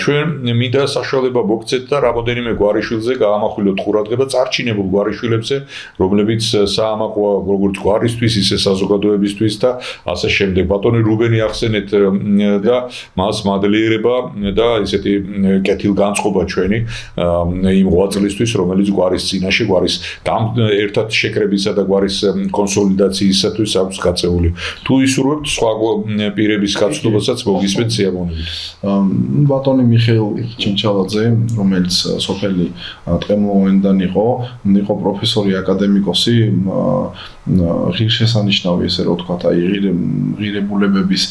ჩვენ მინდა საშუალება მოგცეთ და რამოდენიმე გვარიშვილზე გაამახვილოთ ყურადღება წარჩინებულ გვარიშვილებზე, რომლებიც საამაყოა როგორც გვარისთვის ისე საზოგადოებისთვის და ასე შემდეგ. ბატონი რუბენი ახსენეთ და მას მადლიერება და ესეთი კეთილგანწყობა ჩვენი იმ ღვაწლისთვის, რომელიც გვარის წინაშე, გვარის ერთად შეკრებისა და გვარის კონსოლიდაციისათვის აქვს გაწეული. თუ ისურვებთ სხვა პირების გაცნობასაც მოგისმენთ სიამოვნებით.
ბატონი მიხეილ ჩინჩალაძე, რომელიც სოფელი ტყემლოვანიდან იყო პროფესორი, აკადემიკოსი, ღირსშესანიშნავი ესე რომ ვთქვათ, აი ღირებულებების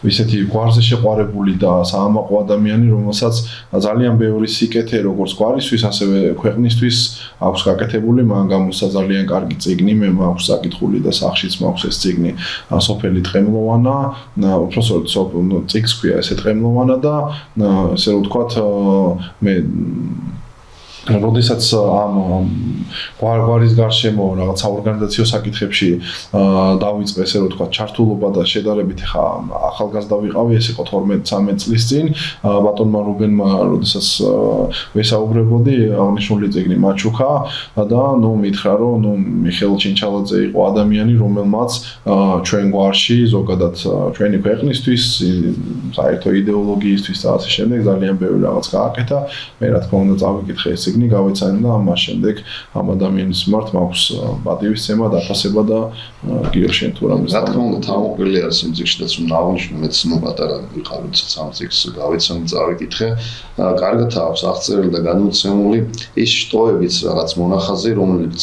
ისეთი გვარზე შეყვარებული და საამაყო ადამიანი, რომელსაც ძალიან ბევრი სიკეთე როგორც გვარისთვის, ასევე ქვეყნისთვის აქვს გაკეთებული, მან გამოსცა ძალიან კარგი წიგნი, მე მაქვს საკითხული და სახშიც მაქვს ეს წიგნი, სოფელი ტყემლოვანა, უბრალოდ წიგნს ქვია ესე ტყემლოვანა და ესე რომ ვთქვათ, მე როდესაც ამ გვარის გარშემო რაღაც საორგანიზაციო საკითხებში დავიწყე ესე რომ ვთქვა ჩართულობა და შედარებით ხა ახალგაზრდა ვიყავი, ეს იყო 12-13 წლის წინ, ბატონმა რუბენმა როდესაც ვესაუბრებოდი აღნიშნული წიგნი მაჩუქა და მითხრა რომ მიხეილ ჩინჩალაძე იყო ადამიანი, რომელმაც ჩვენ გვარში ზოგადად ჩვენი ქვეყნისთვის, საერთო იდეოლოგიისთვის და ასე შემდეგ ძალიან ბევრი რაღაც გააკეთა. მე რა თქმა უნდა წავიკითხე ეს წიგნი, გავეცანი და ამას შემდეგ ამ ადამიანის მიმართ მაქვს პატივისცემა, დაფასება და გიო შენ თუ რამეს
რა თქმა უნდა თავმოყრილი არის იმ წიგნშიც, რომ აღნიშნო მეც პატარა ვიყავ, როდესაც ამ წიგნს გავეცანი, წავიკითხე. კარგად აქვს აღწერილი და განუცემული ის შტოებიც რაღაც მონახაზი, რომელიც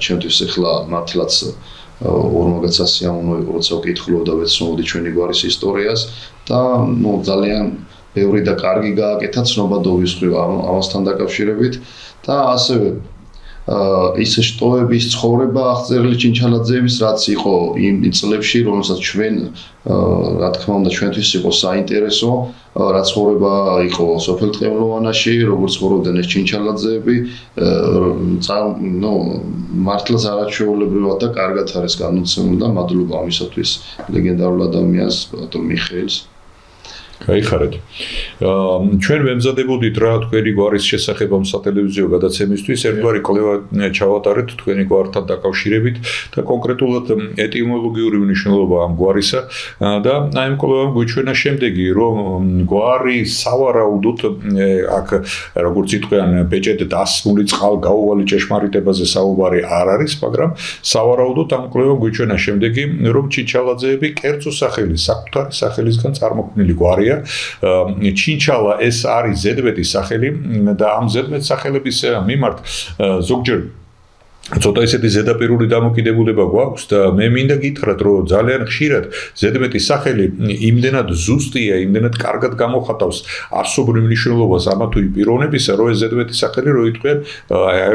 ჩემთვის ახლა მართლაც ორმაგაც სიამოვნო იყო, როცა ვკითხულობ და ვეცნობოდი ჩვენი გვარის ისტორიას და ძალიან ბევრი და კარგი გააკეთა ცნობადობის მხრივ ამასთან დაკავშირებით და ასევე ის შტოების ცხოვრება აღწერილი ჩინჩალაძეების, რაც იყო იმ წლებში, რომელსაც ჩვენ რა თქმა უნდა ჩვენთვის იყო საინტერესო, რაც ცხოვრება იყო სოფელ ტყემლოვანაში, როგორც ცხოვრობდნენ ეს ჩინჩალაძეები, მართლაც არაჩვეულებრივად და კარგად არის განუცემული და მადლობა ამისათვის ლეგენდარულ ადამიანს, ბატონ მიხეილს.
გაიხარეთ. ჩვენ ვემზადებოდით რა თქვენი გვარის შესახებ ამ სატელევიზიო გადაცემისთვის, ერთგვარი კვლევა ჩავატარეთ თქვენი გვართან დაკავშირებით და კონკრეტულად ეტიმოლოგიური მნიშვნელობა ამ გვარისა და აი ამ კვლევამ გვიჩვენა შემდეგი, რომ გვარი სავარაუდოდ აქ როგორც იტყვიან ბეჭედ დასმული წყალგაუვალი ჭეშმარიტებაზე საუბარი არ არის, მაგრამ სავარაუდოდ ამ კვლევამ გვიჩვენა შემდეგი, რომ ჩინჩალაძეები კერძო სახელის, საკუთარი სახელისგან წარმოქმნილი გვარია. ჩინჩალა ეს არის ზედმეტი სახელი და ამ ზედმეტ სახელების მიმართ ზოგჯერ ცოტა ისეთი ზედაპირული დამოკიდებულება გვაქვს და მე მინდა გითხრათ, რომ ძალიან ხშირად ზედმეტი სახელი იმდენად ზუსტია, იმდენად კარგად გამოხატავს არსობრივ მნიშვნელობას ამა თუ იმ პიროვნებისა, რომ ეს ზედმეტი სახელი რო იტყვიან,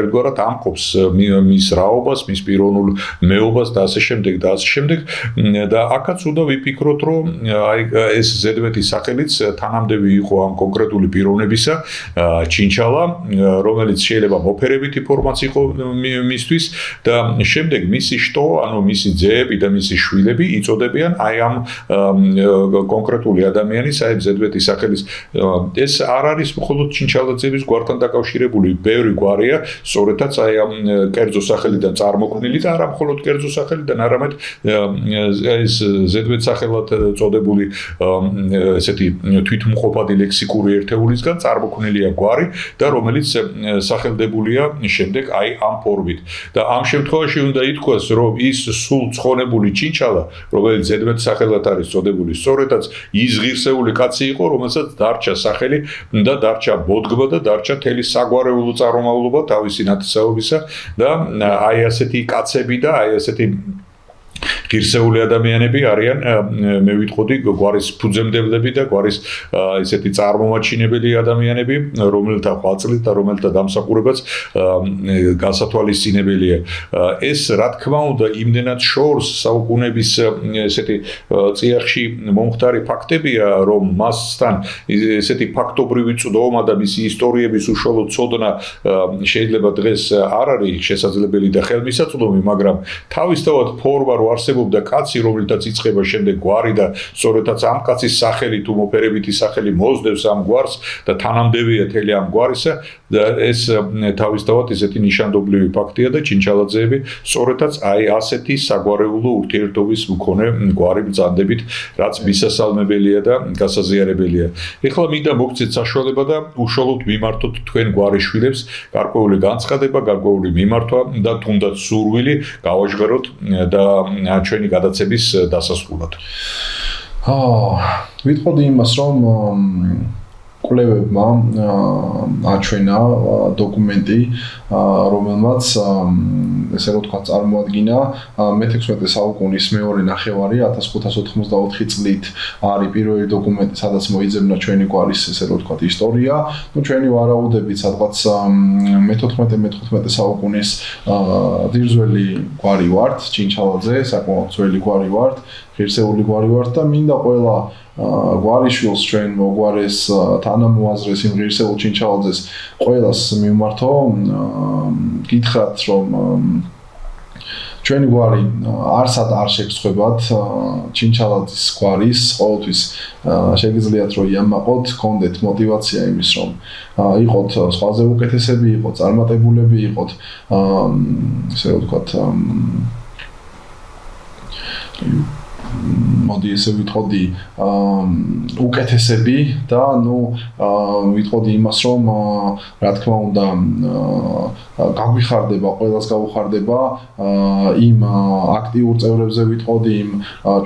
ერთგვარად ამყოფს მის რაობას, მის პიროვნულ მეობას და ასე შემდეგ და ასე შემდეგ და აქაც უნდა ვიფიქროთ, რომ აი ეს ზედმეტი სახელიც თანამდები იყო ამ კონკრეტული პიროვნებისა, ჩინჩალა, რომელიც შეიძლება მოფერებითი ფორმაც იყო და შემდეგ მისი შტო, ანუ მისი ძეები და მისი შვილები იწოდებიან აი ამ კონკრეტული ადამიანის, აი ზედმეტი სახელის. ეს არ არის მხოლოდ ჩინჩალაძეების გვართან დაკავშირებული, ბევრი გვარია, სწორედაც აი ამ კერძო სახელიდან წარმოქმნილი და არა მხოლოდ კერძო სახელიდან, არამედ ეს ზედმეტ სახელად წოდებული ესეთი თვითმყოფადი ლექსიკური ერთეულისგან წარმოქმნილია გვარი და რომელიც სახელდებულია შემდეგ აი ამ ფორმით. და ამ შემთხვევაში უნდა ითქვას, რომ ის სულ ცხონებული ჩინჩალა, რომელიც ზედმეტ სახელად არის წოდებული, სწორედაც ის ღირსეული კაცი იყო, რომელსაც დარჩა სახელი და დარჩა ბოდგმა და დარჩა მთელი საგვარეულო წარმომავლობა თავისი ნათესაობისა და აი ასეთი კაცები და აი ასეთი ღირსეული ადამიანები არიან, მე ვიტყოდი, გვარის ფუძემდებლები და გვარის ესეთი წარმომაჩინებელი ადამიანები, რომელთა ღვაწლით და რომელთა დამსახურებაც გასათვალისწინებელია. ეს რა თქმა უნდა იმდენად შორს საუკუნების ესეთი წიაღში მომხდარი ფაქტებია, რომ მასთან ესეთი ფაქტობრივი წვდომა და მისი ისტორიების უშუალო ცოდნა შეიძლება დღეს არ არის შესაძლებელი და ხელმისაწვდომი, მაგრამ თავისთავად ფორმა რო არსებობდა კაცი, რომელთაც იწყება შემდეგ გვარი და სწორედაც ამ კაცის სახელი თუ მოფერებითი სახელი მოსდევს ამ გვარს და თანამდებია მთელი ამ გვარისა და ეს თავისთავად ესეთი ნიშანდობლივი ფაქტია და ჩინჩალაძეები სწორედაც აი ასეთი საგვარეულო ურთიერთობის მქონე გვარი ბრძანდებით, რაც მისასალმებელია და გასაზიარებელია. ეხლა მინდა მოგცეთ საშუალება და უშუალოდ მიმართოთ თქვენ გვარის შვილებს გარკვეული განცხადება, გარკვეული მიმართვა და თუნდაც სურვილი გავაჟღეროთ და ჩვენი გადაცემის დასასრულად.
ვიტყოდი იმას, რომ კვლევებმა აჩვენა დოკუმენტი, რომელმაც ესე რომ თქვა წარმოადგინა მე-16 საუკუნის მეორე ნახევარი 1594 წლით არის პირველი დოკუმენტი, სადაც მოიძებნა ჩვენი გვარის ესე რომ თქვა ისტორია. ნუ ჩვენი ვარაუდებით სადღაც მე-14-მე-15 საუკუნის ძირძველი გვარი ვართ, ჩინჩალაძე, საკმაოდ ძველი გვარი ვართ, ღირსეული გვარი ვართ და მინდა ყველა გვარიშვილს ჩვენ მოგვარეს თანამოაზრეს იმ ღირსეულ ჩინჩალაძეს ყველას მიმართო, გითხრათ რომ ჩვენი გვარი არსად არ შეგსხვებათ ჩინჩალაძის გვარის, ყოველთვის შეგიძლიათ რომ იამაყოთ, გქონდეთ мотиваცია იმის რომ იყოთ სხვაზე უკეთესები, იყოთ წარმატებულები, იყოთ ესე რომ ვთქვათ მოდი ესე ვიტყოდი უკეთესები და ნუ ვიტყოდი იმას რომ რა თქმა უნდა გაგვიხარდება, ყველას გაუხარდება იმ აქტიურ წევრებზე ვიტყოდი, იმ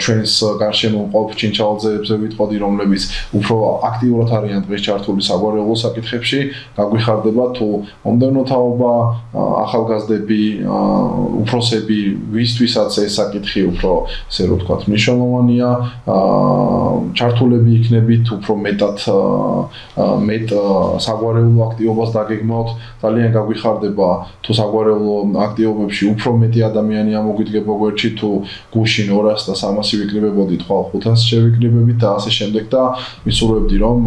ჩვენს გარშემო მყოფ ჩინჩალაძეებზე ვიტყოდი, რომლებიც უფრო აქტიურად არიან დღეს ჩართული საგვარეულო საკითხებში, გაგვიხარდება თუ მომდევნო თაობა, ახალგაზრდები, უფროსები, ვისთვისაც ეს საკითხი უფრო ესე რომ ვთქვათ მნიშვნელოვანია, ჩართულები იქნებით უფრო მეტად საგვარეულო აქტივობას დაგეგმავთ, ძალიან გაგვიხარდება თუ საგვარეულო აქტივობებში უფრო მეტი ადამიანი ამოგვიდგება გვერდში, თუ გუშინ 200 და 300 ვიკრიბებოდით, ხვალ 500 შევიკრიბებით და ასე შემდეგ და ვისურვებდი რომ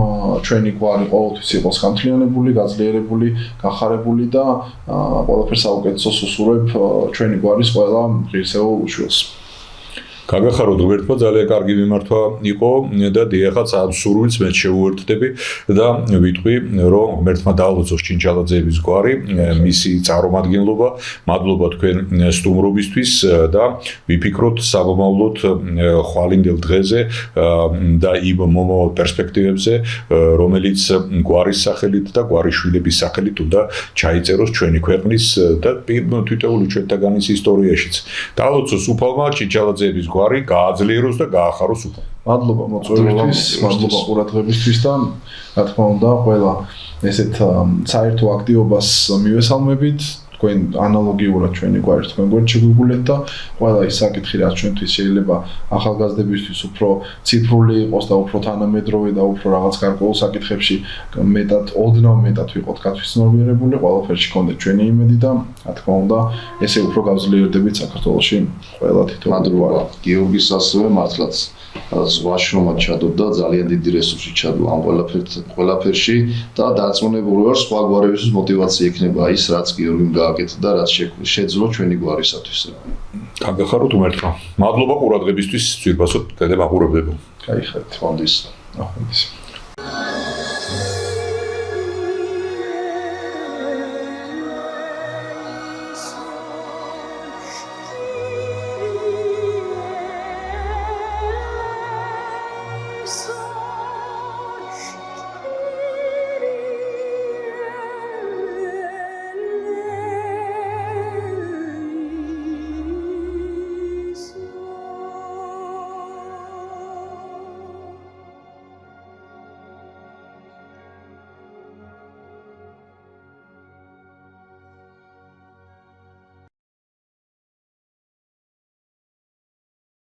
ჩვენი გვარი ყოველთვის იყოს გამთლიანებული, გაძლიერებული, გახარებული და ყველაფერს საუკეთესოს უსურვებ ჩვენი გვარის ყველა ღირსეულ უშვილს.
გაგახაროთ ღმერთმა, ძალიან კარგი მიმართვა იყო და დიახაც ამ სურვილს მე შევუერთდები და ვიტყვი რომ ღმერთმა დაალოცოს ჩინჩალაძეების გვარი, მისი წარმომადგენლობა, მადლობა თქვენ სტუმრობისთვის და ვიფიქროთ საბმავლოდ ხვალინდელ დღეზე და იმ მომავალ პერსპექტივებზე, რომელიც გვარის სახელით და გვარის შვილების სახელით უნდა ჩაიწეროს ჩვენი ქვეყნის და თითოეული ჩვენთაგანის ისტორიაშიც. დაალოცოს უფალმა ჩინჩალაძეების გვარი გააძლიეროს და გაახაროს უფრო.
მადლობა მოწვევისთვის, მადლობა ყურადღებისთვის და რა თქმა უნდა ყველა ესეთ საერთო აქტივობას მივესალმებით, თქვენ ანალოგიურად ჩვენი გვარის თქვენ გვერდ შეგვიგულეთ და ყველა ის საკითხი რაც ჩვენთვის შეიძლება ახალგაზრდებისთვის უფრო ციფრული იყოს და უფრო თანამედროვე და უფრო რაღაც გარკვეულ საკითხებში ოდნავ მეტად ვიყოთ გათვითცნობიერებული, ყველაფერში გქონდეთ ჩვენი იმედი და რა თქმა უნდა ესე უფრო გავძლიერდებით საქართველოში ყველა თითო
მადლობა გიორგის ასევე მართლაც ვაშრომად ჩადობდა ძალიან დიდი რესურსი ჩადო ამ ყველაფერში და დარწმუნებული ვარ სხვა გვარებისთვის მოტივაცია იქნება ის რაც გიორგიმ გააკეთა და რაც შეძლო ჩვენი გვარისათვის.
გაგახაროთ უმერტყა. მადლობა ყურადღებისთვის, ძვირფასოდ ტელემაყურებლებო.
გაიხარეთ.
ფონდის.
ახლა